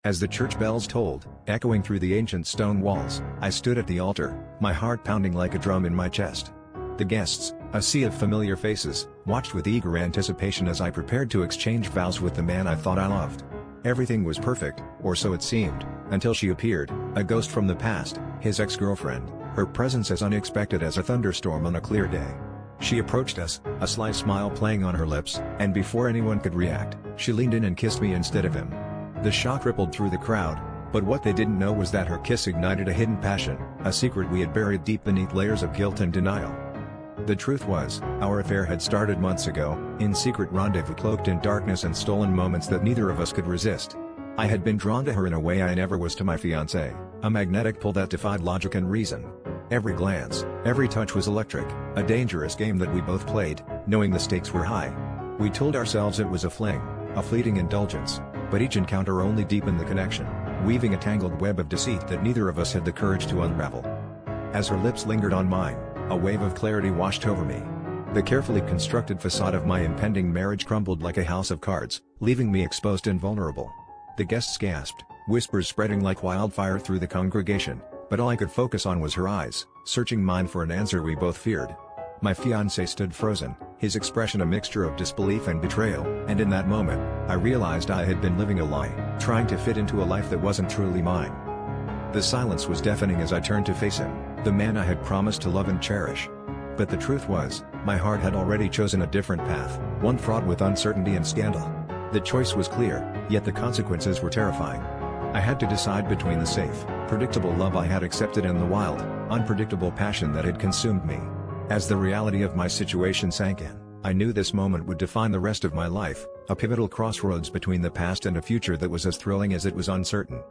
As the church bells tolled, echoing through the ancient stone walls, I stood at the altar, my heart pounding like a drum in my chest. The guests, a sea of familiar faces, watched with eager anticipation as I prepared to exchange vows with the man I thought I loved. Everything was perfect, or so it seemed, until she appeared, a ghost from the past, his ex-girlfriend, her presence as unexpected as a thunderstorm on a clear day. She approached us, a sly smile playing on her lips, and before anyone could react, she leaned in and kissed me instead of him. The shock rippled through the crowd, but what they didn't know was that her kiss ignited a hidden passion, a secret we had buried deep beneath layers of guilt and denial. The truth was, our affair had started months ago, in secret rendezvous cloaked in darkness and stolen moments that neither of us could resist. I had been drawn to her in a way I never was to my fiancée, a magnetic pull that defied logic and reason. Every glance, every touch was electric, a dangerous game that we both played, knowing the stakes were high. We told ourselves it was a fling, a fleeting indulgence, but each encounter only deepened the connection, weaving a tangled web of deceit that neither of us had the courage to unravel. As her lips lingered on mine, a wave of clarity washed over me. The carefully constructed facade of my impending marriage crumbled like a house of cards, leaving me exposed and vulnerable. The guests gasped, whispers spreading like wildfire through the congregation, but all I could focus on was her eyes, searching mine for an answer we both feared. My fiancé stood frozen, his expression a mixture of disbelief and betrayal, and in that moment, I realized I had been living a lie, trying to fit into a life that wasn't truly mine. The silence was deafening as I turned to face him, the man I had promised to love and cherish. But the truth was, my heart had already chosen a different path, one fraught with uncertainty and scandal. The choice was clear, yet the consequences were terrifying. I had to decide between the safe, predictable love I had accepted and the wild, unpredictable passion that had consumed me. As the reality of my situation sank in, I knew this moment would define the rest of my life, a pivotal crossroads between the past and a future that was as thrilling as it was uncertain.